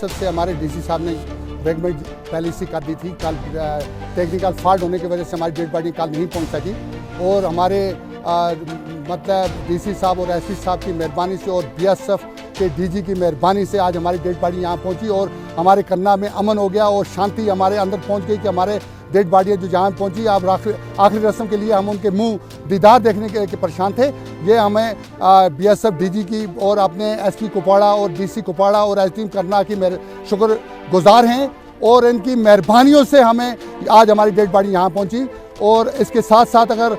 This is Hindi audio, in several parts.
बीएसएफ से हमारे डीसी साहब ने रेगमेंट पहले से कर दी थी। कल टेक्निकल फॉल्ट होने की वजह से हमारी डेड बॉडी कल नहीं पहुंच सकी और हमारे मतलब डीसी साहब और एसपी साहब की मेहरबानी से और बीएसएफ के डीजी की मेहरबानी से आज हमारी डेड बॉडी यहाँ पहुंची और हमारे करना में अमन हो गया और शांति हमारे अंदर पहुंच गई कि हमारे डेड बॉडी जो जहाँ पहुंची। अब आखिरी रस्म के लिए हम उनके मुंह दीदार देखने के परेशान थे। ये हमें बीएसएफ डीजी की और अपने एसपी कुपवाड़ा और डीसी कुपवाड़ा और एसडीएम करना की शुक्रगुजार हैं और इनकी मेहरबानियों से हमें आज हमारी डेड बॉडी यहाँ पहुँची। और इसके साथ साथ अगर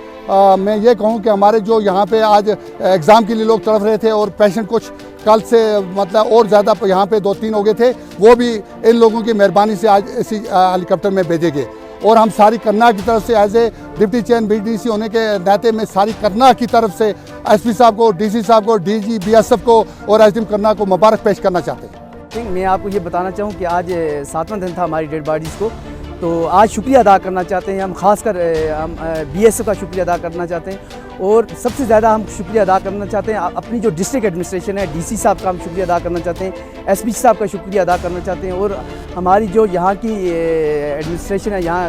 मैं ये कहूँ कि हमारे जो यहाँ पे आज एग्ज़ाम के लिए लोग तड़प रहे थे और पेशेंट कुछ कल से मतलब और ज़्यादा यहाँ पे 2-3 हो गए थे, वो भी इन लोगों की मेहरबानी से आज इसी हेलीकॉप्टर में भेजे गए। और हम सारी करनाल की तरफ से as a deputy chairman BDC होने के नाते में सारी करनाल की तरफ से एसपी साहब को, डीसी साहब को, डीजी बीएसएफ को और एसडीएम करनाल को मुबारक पेश करना चाहते हैं। मैं आपको ये बताना चाहूँ कि आज 7वां दिन था हमारी डेड बॉडीज़ को, तो आज शुक्रिया अदा करना चाहते हैं हम, खासकर हम बीएसएफ का शुक्रिया अदा करना चाहते हैं और सबसे ज़्यादा हम शुक्रिया अदा करना चाहते हैं अपनी जो डिस्ट्रिक्ट एडमिनिस्ट्रेशन है, डीसी साहब का हम शुक्रिया अदा करना चाहते हैं, एसपी साहब का शुक्रिया अदा करना चाहते हैं और हमारी जो यहाँ की एडमिनिस्ट्रेशन है, यहाँ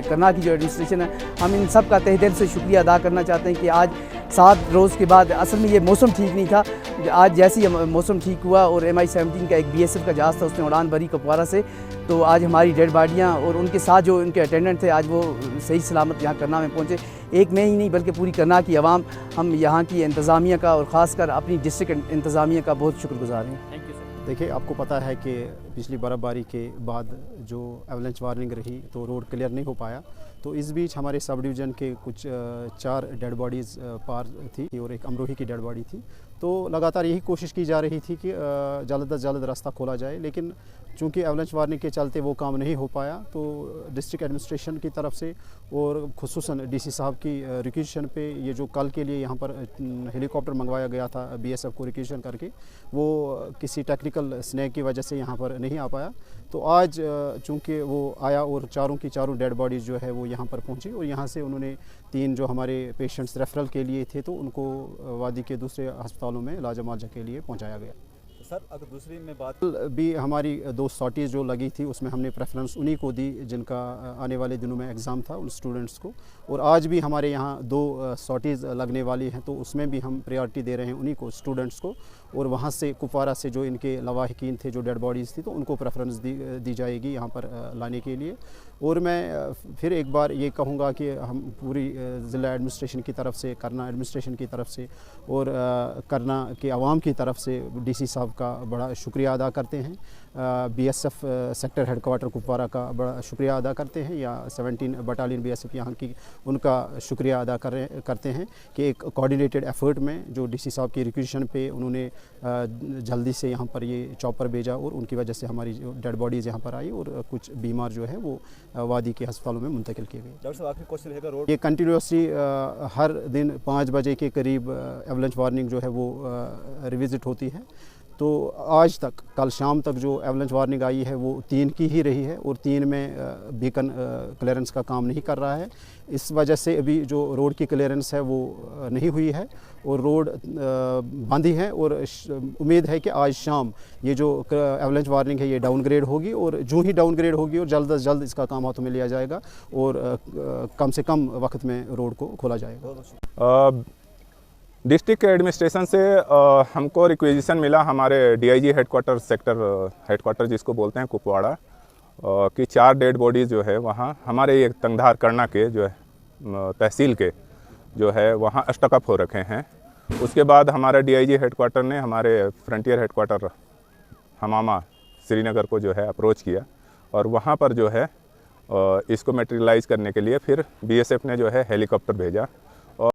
करनाल की जो एडमिनिस्ट्रेशन है, हम इन सब का तहे दिल से शुक्रिया अदा करना चाहते हैं कि आज 7 रोज़ के बाद, असल में ये मौसम ठीक नहीं था, आज जैसे ही मौसम ठीक हुआ और MI-17 का एक बीएसएफ का जहाज़ था उसने उड़ान भरी कुपवाड़ा से, तो आज हमारी डेड बॉडियाँ और उनके साथ जो उनके अटेंडेंट थे आज वो सही सलामत यहाँ करनाल में पहुँचे। एक मैं ही नहीं बल्कि पूरी करनाल की आवाम, हम यहाँ की इंतज़ामिया का और ख़ासकर अपनी डिस्ट्रिक्ट इंतज़ामिया का बहुत शुक्रगुजार हैं। Thank you sir. देखिए, आपको पता है कि पिछली बर्फ़बारी के बाद जो एवलांच वार्निंग रही तो रोड क्लियर नहीं हो पाया, तो इस बीच हमारे सब डिवीज़न के कुछ 4 डेड बॉडीज़ पार थी और एक अमरोही की डेड बॉडी थी। तो लगातार यही कोशिश की जा रही थी कि जल्द से जल्द रास्ता खोला जाए, लेकिन चूँकि एवलांच वार्निंग के चलते वो काम नहीं हो पाया, तो डिस्ट्रिक्ट एडमिनिस्ट्रेशन की तरफ से और खुसूसन डीसी साहब की रिक्वेशन पे ये जो कल के लिए यहाँ पर हेलीकॉप्टर मंगवाया गया था बीएसएफ को रिक्वेशन करके, वो किसी टेक्निकल स्नैग की वजह से यहाँ पर नहीं आ पाया। तो आज चूँकि वो आया और चारों की चारों डेड बॉडीज़ जो है वो यहाँ पर पहुँची और यहाँ से उन्होंने 3 जो हमारे पेशेंट्स रेफरल के लिए थे तो उनको वादी के दूसरे अस्पतालों में इलाज मुआवजा के लिए पहुँचाया गया। सर, अगर दूसरी में बात भी हमारी 2 शॉर्टेज जो लगी थी उसमें हमने प्रेफरेंस उन्हीं को दी जिनका आने वाले दिनों में एग्ज़ाम था, उन स्टूडेंट्स को, और आज भी हमारे यहाँ 2 शॉर्टेज लगने वाली हैं तो उसमें भी हम प्रायोरिटी दे रहे हैं उन्हीं को, स्टूडेंट्स को, और वहाँ से कुपवाड़ा से जो इनके लवाहिकीन थे जो डेड बॉडीज़ थी तो उनको प्रेफरेंस दी जाएगी यहाँ पर लाने के लिए। और मैं फिर एक बार ये कहूँगा कि हम पूरी ज़िला एडमिनिस्ट्रेशन की तरफ से, करना एडमिनिस्ट्रेशन की तरफ से और करना के आवाम की तरफ से डीसी साहब का बड़ा शुक्रिया अदा करते हैं, बीएसएफ सेक्टर हेडक्वार्टर कुपवाड़ा का बड़ा शुक्रिया अदा करते हैं, या 17 बटालियन बीएसएफ यहाँ की, उनका शुक्रिया अदा करते हैं कि एक कोऑर्डिनेटेड एफर्ट में जो डीसी साहब की रिक्वेशन पे उन्होंने जल्दी से यहाँ पर ये चॉपर भेजा और उनकी वजह से हमारी जो डेड बॉडीज़ यहाँ पर आई और कुछ बीमार जो है वो वादी के अस्पतालों में मुंतकिल किए गए। डॉक्टर साहब, आखिरी क्वेश्चन रहेगा, रोड ये कंटिन्यूसली हर दिन 5 बजे के करीब एवलांच वार्निंग जो है वो रिविज़िट होती है। तो आज तक, कल शाम तक जो एवलांच वार्निंग आई है वो 3 की ही रही है और 3 में बीकन क्लियरेंस का काम नहीं कर रहा है। इस वजह से अभी जो रोड की क्लियरेंस है वो नहीं हुई है और रोड बंद ही है और उम्मीद है कि आज शाम ये जो एवलांच वार्निंग है ये डाउनग्रेड होगी और जो ही डाउनग्रेड होगी और जल्द से जल्द इसका काम हाथों में लिया जाएगा और कम से कम वक्त में रोड को खोला जाएगा। डिस्ट्रिक्ट एडमिनिस्ट्रेशन से हमको रिक्वेजिशन मिला हमारे डीआईजी हेडक्वार्टर, सेक्टर हेडक्वार्टर जिसको बोलते हैं कुपवाड़ा, कि 4 डेड बॉडीज़ जो है वहाँ हमारे ये तंगधार करना के जो है तहसील के जो है वहाँ स्टकअप हो रखे हैं। उसके बाद हमारा डीआईजी हेडक्वार्टर ने हमारे फ्रंटियर हेडक्वार्टर हमामा श्रीनगर को जो है अप्रोच किया और वहाँ पर जो है इसको मटेरियलाइज़ करने के लिए फिर बीएसएफ ने जो है हेलीकॉप्टर भेजा